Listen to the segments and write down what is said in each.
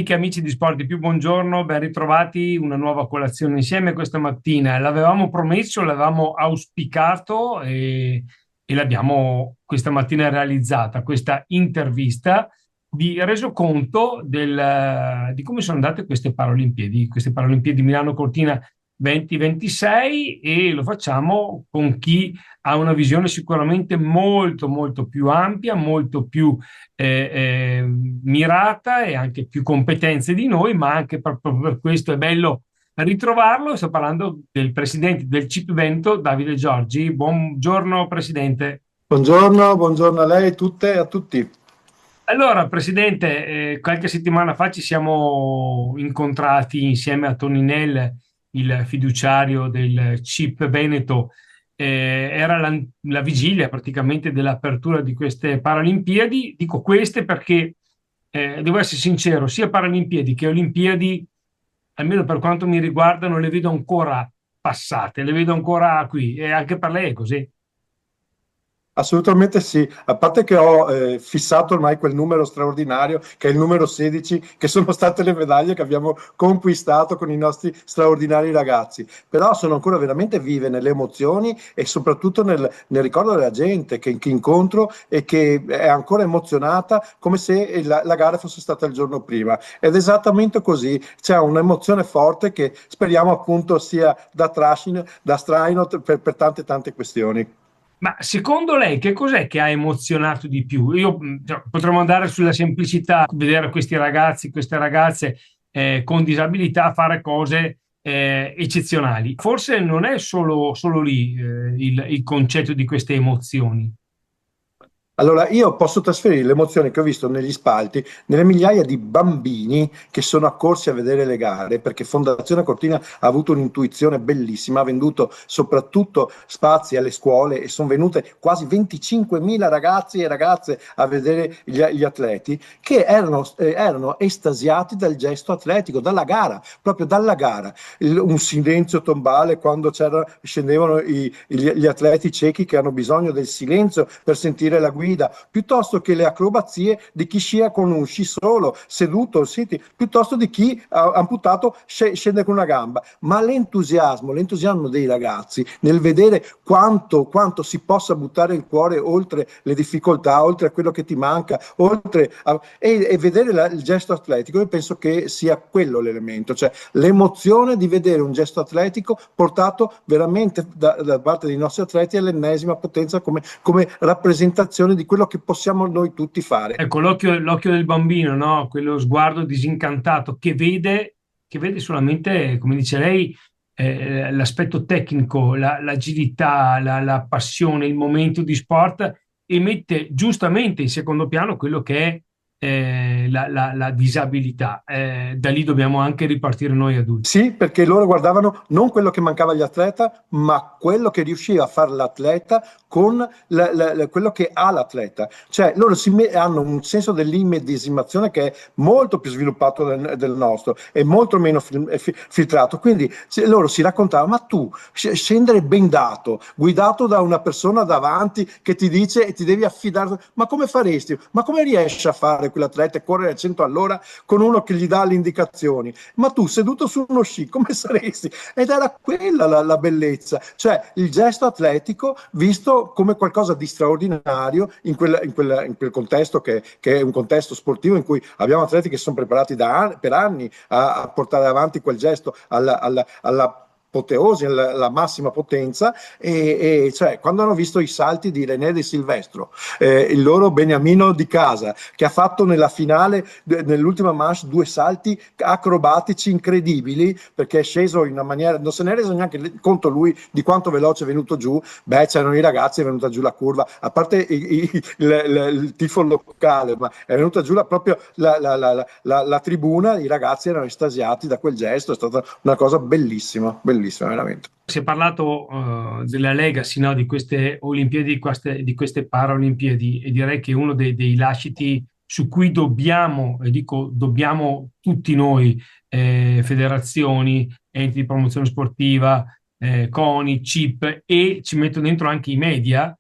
Amiche e amici di Sport di Più, buongiorno, ben ritrovati, una nuova colazione insieme questa mattina. L'avevamo promesso, l'avevamo auspicato e l'abbiamo questa mattina realizzata, questa intervista di resoconto di come sono andate queste Paralimpiadi Milano Cortina 2026, e lo facciamo con chi ha una visione sicuramente molto molto più ampia, molto più mirata e anche più competenze di noi, ma anche proprio per questo è bello ritrovarlo. Sto parlando del presidente del CIP Veneto, Davide Giorgi. Buongiorno Presidente. Buongiorno, buongiorno a lei, tutte e a tutti. Allora, Presidente, qualche settimana fa ci siamo incontrati insieme a Toninel, il fiduciario del CIP Veneto. Era la vigilia praticamente dell'apertura di queste Paralimpiadi. Dico queste perché, devo essere sincero, sia Paralimpiadi che Olimpiadi, almeno per quanto mi riguarda, non le vedo ancora passate, le vedo ancora qui, e anche per lei è così. Assolutamente sì, a parte che ho fissato ormai quel numero straordinario che è il numero 16, che sono state le medaglie che abbiamo conquistato con i nostri straordinari ragazzi, però sono ancora veramente vive nelle emozioni e soprattutto nel ricordo della gente che incontro e che è ancora emozionata come se la gara fosse stata il giorno prima. Ed è esattamente così, c'è un'emozione forte che speriamo appunto sia da trascino, da straino per tante tante questioni. Ma secondo lei che cos'è che ha emozionato di più? Io, cioè, potremmo andare sulla semplicità, vedere questi ragazzi, queste ragazze con disabilità fare cose eccezionali. Forse non è solo lì il concetto di queste emozioni. Allora, io posso trasferire l'emozione che ho visto negli spalti, nelle migliaia di bambini che sono accorsi a vedere le gare, perché Fondazione Cortina ha avuto un'intuizione bellissima, ha venduto soprattutto spazi alle scuole e sono venute quasi 25.000 ragazzi e ragazze a vedere gli atleti che erano estasiati dal gesto atletico, dalla gara, proprio dalla gara. Un silenzio tombale quando scendevano gli atleti ciechi che hanno bisogno del silenzio per sentire la guida, piuttosto che le acrobazie di chi scia con un sci solo, seduto, piuttosto di chi ha amputato scende con una gamba. Ma l'entusiasmo dei ragazzi nel vedere quanto si possa buttare il cuore oltre le difficoltà, oltre a quello che ti manca, e vedere il gesto atletico, io penso che sia quello l'elemento, cioè l'emozione di vedere un gesto atletico portato veramente da parte dei nostri atleti all'ennesima potenza come rappresentazione di quello che possiamo noi tutti fare. Ecco, l'occhio del bambino, no? Quello sguardo disincantato che vede solamente, come dice lei, l'aspetto tecnico, l'agilità, la passione, il momento di sport, e mette giustamente in secondo piano quello che è la disabilità. Da lì dobbiamo anche ripartire noi adulti. Sì, perché loro guardavano non quello che mancava agli atleta, ma quello che riusciva a fare l'atleta con quello che ha l'atleta. Cioè loro hanno un senso dell'immedesimazione che è molto più sviluppato del nostro e molto meno filtrato. Quindi loro si raccontavano, ma tu scendere bendato, guidato da una persona davanti che ti dice e ti devi affidare, ma come faresti? Ma come riesci a fare quell'atleta e correre a 100 all'ora con uno che gli dà le indicazioni? Ma tu seduto su uno sci come saresti? Ed era quella la bellezza, cioè il gesto atletico visto come qualcosa di straordinario in quel contesto che è un contesto sportivo in cui abbiamo atleti che sono preparati per anni a portare avanti quel gesto alla apoteosi, alla massima potenza, e cioè quando hanno visto i salti di René De Silvestro, il loro beniamino di casa che ha fatto nella finale, nell'ultima manche, due salti acrobatici incredibili, perché è sceso in una maniera, non se ne è reso neanche conto lui di quanto veloce è venuto giù. Beh, c'erano i ragazzi, è venuta giù la curva, a parte il tifo locale, ma è venuta giù proprio la tribuna, i ragazzi erano estasiati da quel gesto, è stata una cosa bellissima, bellissima veramente. Si è parlato della legacy, no, di queste Olimpiadi, di queste Paralimpiadi, e direi che uno dei lasciti su cui dobbiamo, e dico dobbiamo tutti noi, federazioni, enti di promozione sportiva, CONI, CIP, e ci metto dentro anche i media,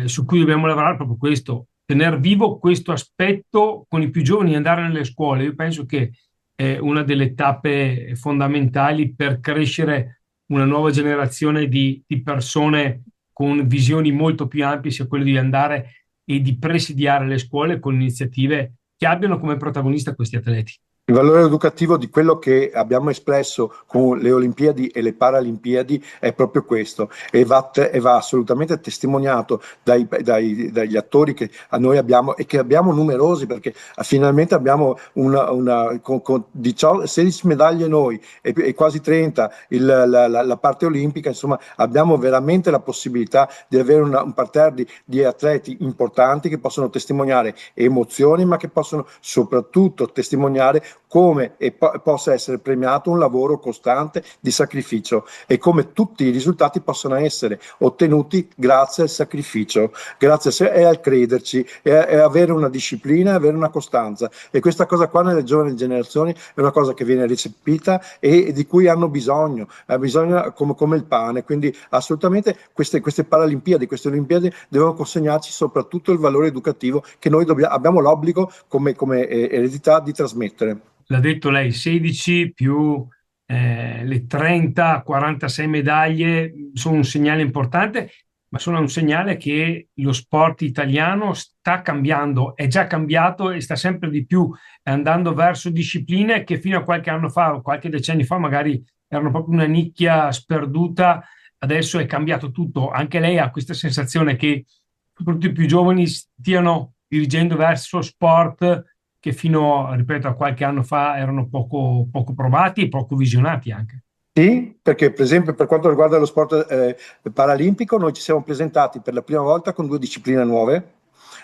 su cui dobbiamo lavorare proprio questo, tenere vivo questo aspetto con i più giovani, andare nelle scuole. Io penso che una delle tappe fondamentali per crescere una nuova generazione di persone con visioni molto più ampie, sia quello di andare e di presidiare le scuole con iniziative che abbiano come protagonista questi atleti. Il valore educativo di quello che abbiamo espresso con le Olimpiadi e le Paralimpiadi è proprio questo e va assolutamente testimoniato dagli attori che a noi abbiamo e che abbiamo numerosi perché finalmente abbiamo con 16 medaglie noi e quasi 30 la parte olimpica, insomma abbiamo veramente la possibilità di avere un parterre di atleti importanti che possono testimoniare emozioni ma che possono soprattutto testimoniare come possa essere premiato un lavoro costante di sacrificio e come tutti i risultati possano essere ottenuti grazie al sacrificio, grazie e al crederci e avere una disciplina e avere una costanza. E questa cosa qua nelle giovani generazioni è una cosa che viene recepita e di cui hanno bisogno, come il pane. Quindi assolutamente queste Paralimpiadi, queste Olimpiadi devono consegnarci soprattutto il valore educativo che noi abbiamo l'obbligo come eredità di trasmettere. L'ha detto lei, 16 più le 30, 46 medaglie sono un segnale importante, ma sono un segnale che lo sport italiano sta cambiando, è già cambiato e sta sempre di più andando verso discipline che fino a qualche anno fa, qualche decennio fa, magari erano proprio una nicchia sperduta, adesso è cambiato tutto. Anche lei ha questa sensazione che soprattutto i più giovani stiano dirigendo verso sport che fino, ripeto, a qualche anno fa erano poco provati e poco visionati anche. Sì, perché per esempio per quanto riguarda lo sport paralimpico, noi ci siamo presentati per la prima volta con due discipline nuove,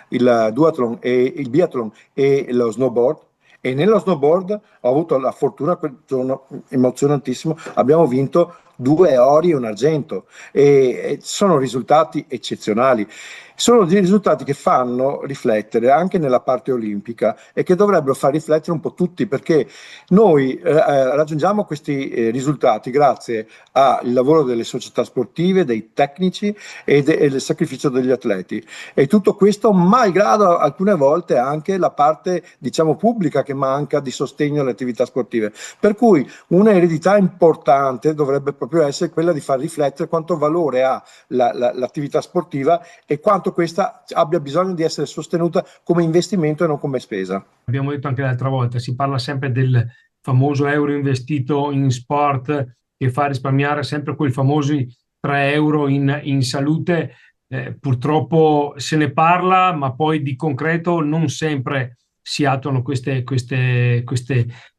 il duathlon e il biathlon e lo snowboard. E nello snowboard ho avuto la fortuna, quel giorno emozionantissimo, abbiamo vinto 2 ori e un argento e sono risultati eccezionali. Sono dei risultati che fanno riflettere anche nella parte olimpica e che dovrebbero far riflettere un po' tutti perché noi raggiungiamo questi risultati grazie al lavoro delle società sportive, dei tecnici e del sacrificio degli atleti. E tutto questo malgrado alcune volte anche la parte, diciamo, pubblica che manca di sostegno alle attività sportive. Per cui una eredità importante dovrebbe proprio essere quella di far riflettere quanto valore ha l'attività sportiva e quanto questa abbia bisogno di essere sostenuta come investimento e non come spesa. Abbiamo detto anche l'altra volta, si parla sempre del famoso euro investito in sport che fa risparmiare sempre quei famosi 3 euro in salute. Purtroppo se ne parla, ma poi di concreto non sempre si attuano queste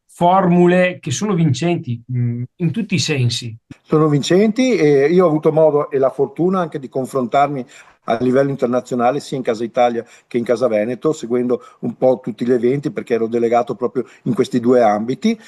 formule che sono vincenti in tutti i sensi. Sono vincenti e io ho avuto modo e la fortuna anche di confrontarmi a livello internazionale sia in Casa Italia che in Casa Veneto, seguendo un po' tutti gli eventi perché ero delegato proprio in questi due ambiti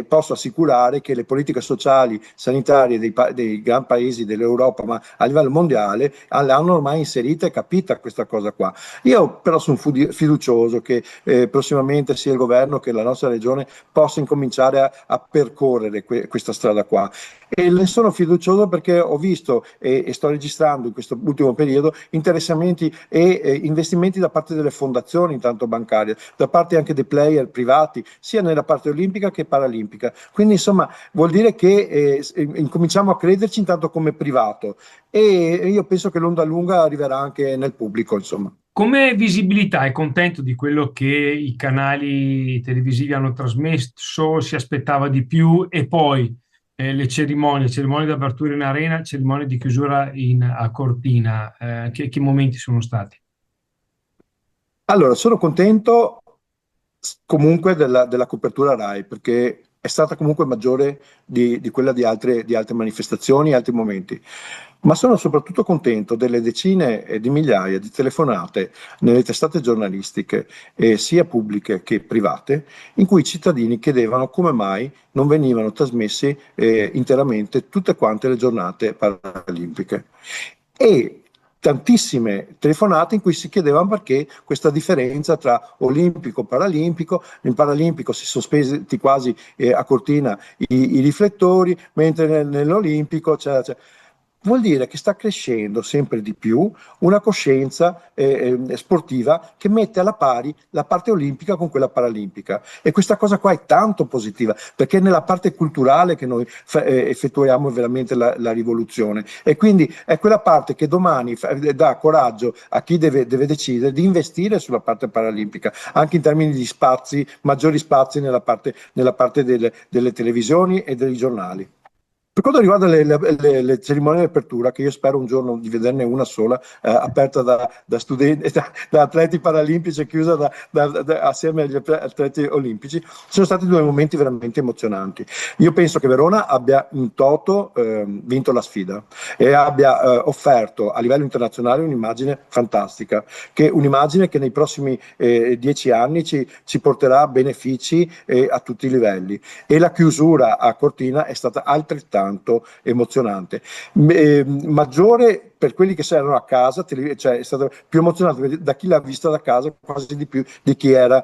posso assicurare che le politiche sociali, sanitarie dei gran paesi dell'Europa, ma a livello mondiale, l'hanno ormai inserita e capita questa cosa qua. Io però sono fiducioso che prossimamente sia il governo che la nostra regione possa incominciare a percorrere questa strada qua. E ne sono fiducioso perché ho visto e sto registrando in questo ultimo periodo interessamenti e investimenti da parte delle fondazioni, intanto bancarie, da parte anche dei player privati, sia nella parte olimpica che paralimpica. Quindi insomma vuol dire che incominciamo a crederci intanto come privato e io penso che l'onda lunga arriverà anche nel pubblico, insomma. Come visibilità è contento di quello che i canali televisivi hanno trasmesso, si aspettava di più e poi le cerimonie di apertura in arena, cerimonie di chiusura a Cortina, che momenti sono stati? Allora, sono contento comunque della copertura RAI perché è stata comunque maggiore di quella di altre manifestazioni, altri momenti. Ma sono soprattutto contento delle decine di migliaia di telefonate nelle testate giornalistiche, sia pubbliche che private, in cui i cittadini chiedevano come mai non venivano trasmessi interamente tutte quante le giornate paralimpiche. E tantissime telefonate in cui si chiedeva perché questa differenza tra olimpico e paralimpico. In paralimpico si sono sospesi quasi a Cortina i riflettori, mentre nell'olimpico c'era. vuol dire che sta crescendo sempre di più una coscienza sportiva che mette alla pari la parte olimpica con quella paralimpica. E questa cosa qua è tanto positiva, perché è nella parte culturale che noi effettuiamo veramente la rivoluzione. E quindi è quella parte che domani dà coraggio a chi deve decidere di investire sulla parte paralimpica, anche in termini di spazi, maggiori spazi nella parte delle televisioni e dei giornali. Per quanto riguarda le cerimonie di apertura, che io spero un giorno di vederne una sola, aperta da studenti, da atleti paralimpici e chiusa assieme agli atleti olimpici, sono stati due momenti veramente emozionanti. Io penso che Verona abbia in toto vinto la sfida e abbia offerto a livello internazionale un'immagine fantastica, un'immagine che nei prossimi 10 anni ci porterà benefici a tutti i livelli. E la chiusura a Cortina è stata altrettanto emozionante. Maggiore per quelli che erano a casa, cioè è stato più emozionante da chi l'ha vista da casa quasi di più di chi era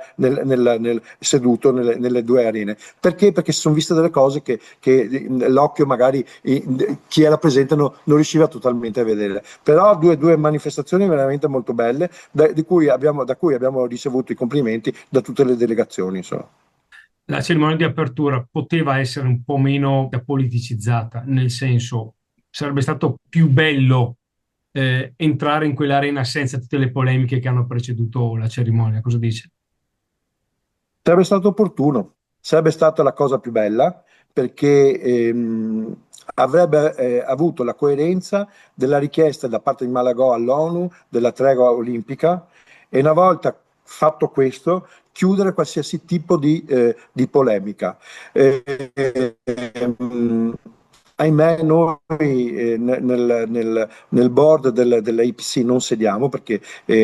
seduto nelle due arene. Perché? Perché si sono viste delle cose che l'occhio magari chi era presente non riusciva totalmente a vedere. Però due manifestazioni veramente molto belle da cui abbiamo ricevuto i complimenti da tutte le delegazioni, insomma. La cerimonia di apertura poteva essere un po' meno politicizzata, nel senso sarebbe stato più bello entrare in quell'arena senza tutte le polemiche che hanno preceduto la cerimonia. Cosa dice? Sarebbe stato opportuno, sarebbe stata la cosa più bella perché avrebbe avuto la coerenza della richiesta da parte di Malagò all'ONU della tregua olimpica e una volta fatto questo chiudere qualsiasi tipo di polemica. Ahimè, noi nel board dell'APC non sediamo perché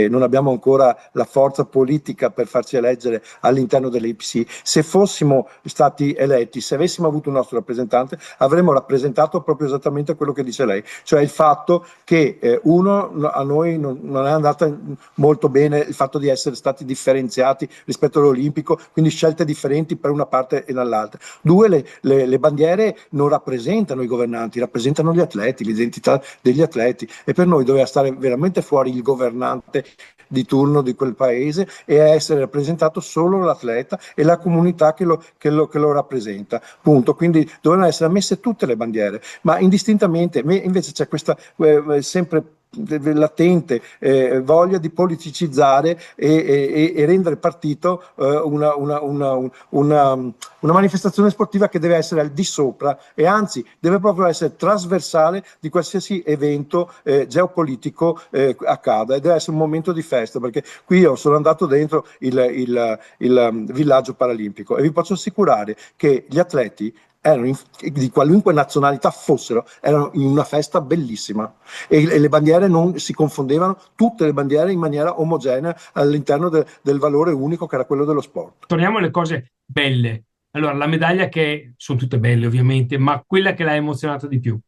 non abbiamo ancora la forza politica per farci eleggere all'interno dell'APC. Se fossimo stati eletti, se avessimo avuto un nostro rappresentante, avremmo rappresentato proprio esattamente quello che dice lei, cioè il fatto che a noi non è andata molto bene il fatto di essere stati differenziati rispetto all'Olimpico, quindi scelte differenti per una parte e dall'altra. Due, le bandiere non rappresentano i governanti, rappresentano gli atleti, l'identità degli atleti e per noi doveva stare veramente fuori il governante di turno di quel paese e essere rappresentato solo l'atleta e la comunità che lo rappresenta, punto. Quindi dovevano essere ammesse tutte le bandiere, ma indistintamente, invece c'è questa sempre latente voglia di politicizzare e rendere partito una manifestazione sportiva che deve essere al di sopra e anzi deve proprio essere trasversale di qualsiasi evento geopolitico accada e deve essere un momento di festa perché qui io sono andato dentro il villaggio paralimpico e vi posso assicurare che gli atleti di qualunque nazionalità fossero, erano in una festa bellissima e le bandiere non si confondevano, tutte le bandiere in maniera omogenea all'interno del valore unico che era quello dello sport. Torniamo alle cose belle. Allora, la medaglia che sono tutte belle ovviamente, ma quella che l'ha emozionato di più.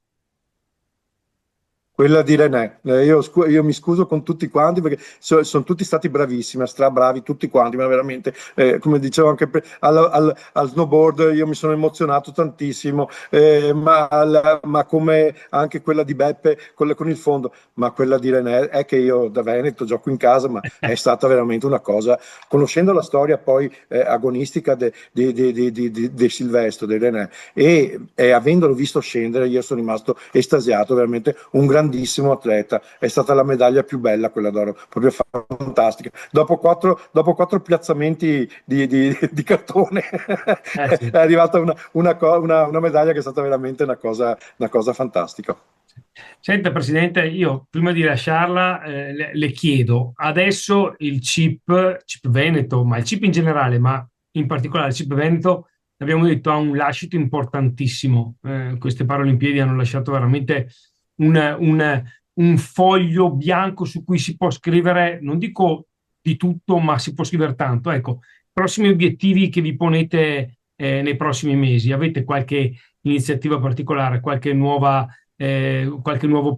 Quella di René, io mi scuso con tutti quanti perché sono tutti stati bravissimi, strabravi tutti quanti, ma veramente, come dicevo anche al snowboard, io mi sono emozionato tantissimo, ma come anche quella di Beppe con il fondo, ma quella di René è che io da Veneto gioco in casa, ma è stata veramente una cosa, conoscendo la storia poi agonistica di Silvestro, di René, e avendolo visto scendere, io sono rimasto estasiato, veramente un grandissimo atleta, è stata la medaglia più bella quella d'oro, proprio fantastica. Dopo quattro piazzamenti di cartone Sì. è arrivata una medaglia che è stata veramente una cosa fantastica. Senta, Presidente, io prima di lasciarla le chiedo, adesso il CIP Veneto, ma il CIP in generale, ma in particolare il CIP Veneto, abbiamo detto, ha un lascito importantissimo. Queste Paralimpiadi hanno lasciato veramente un foglio bianco su cui si può scrivere, non dico di tutto, ma si può scrivere tanto. Ecco, prossimi obiettivi che vi ponete nei prossimi mesi, avete qualche iniziativa particolare, qualche nuovo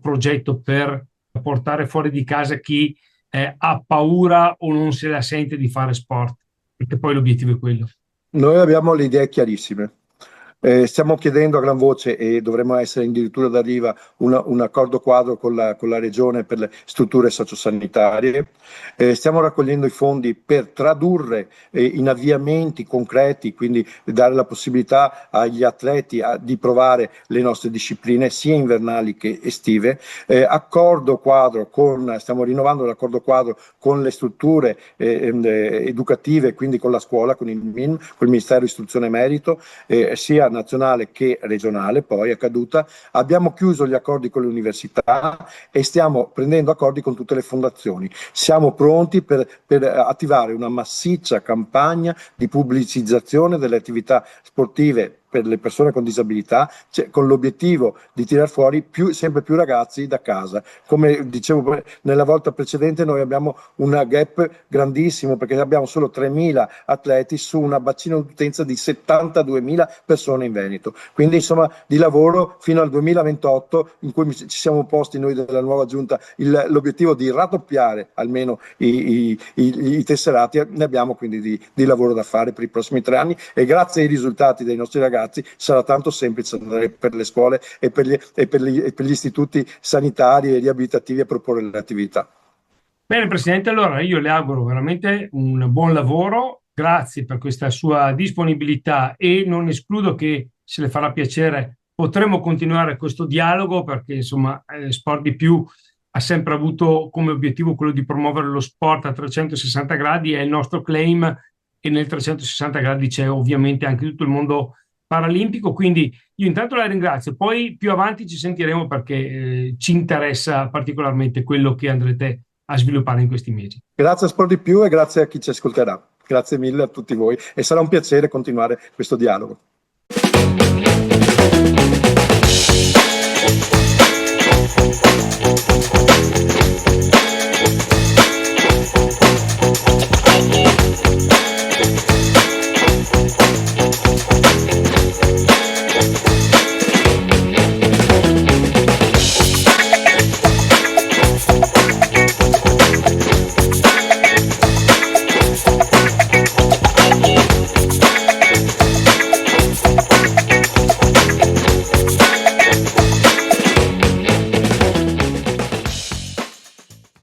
progetto per portare fuori di casa chi ha paura o non se la sente di fare sport, perché poi l'obiettivo è quello. Noi abbiamo le idee chiarissime. Stiamo chiedendo a gran voce, e dovremmo essere addirittura d'arriva, un accordo quadro con la Regione per le strutture sociosanitarie. Stiamo raccogliendo i fondi per tradurre in avviamenti concreti, quindi dare la possibilità agli atleti di provare le nostre discipline sia invernali che estive. Stiamo rinnovando l'accordo quadro con le strutture educative, quindi con la scuola, con il MIN, con il Ministero Istruzione e Merito, sia nazionale che regionale, poi è caduta. Abbiamo chiuso gli accordi con le università e stiamo prendendo accordi con tutte le fondazioni. Siamo pronti per attivare una massiccia campagna di pubblicizzazione delle attività sportive per le persone con disabilità, con l'obiettivo di tirar fuori sempre più ragazzi da casa. Come dicevo nella volta precedente, noi abbiamo una gap grandissimo perché abbiamo solo 3.000 atleti su una bacino d'utenza di 72.000 persone in Veneto. Quindi insomma di lavoro fino al 2028, in cui ci siamo posti noi della nuova giunta l'obiettivo di raddoppiare almeno i tesserati. Ne abbiamo quindi di lavoro da fare per i prossimi 3 anni, e grazie ai risultati dei nostri ragazzi sarà tanto semplice andare per le scuole e per gli istituti sanitari e riabilitativi a proporre le attività. Bene, Presidente, allora io le auguro veramente un buon lavoro, grazie per questa sua disponibilità e non escludo che, se le farà piacere, potremo continuare questo dialogo perché insomma Sport di Più ha sempre avuto come obiettivo quello di promuovere lo sport a 360 gradi, è il nostro claim, e nel 360 gradi c'è ovviamente anche tutto il mondo paralimpico, quindi io intanto la ringrazio, poi più avanti ci sentiremo perché ci interessa particolarmente quello che andrete a sviluppare in questi mesi. Grazie a Sport di Più e grazie a chi ci ascolterà. Grazie mille a tutti voi e sarà un piacere continuare questo dialogo.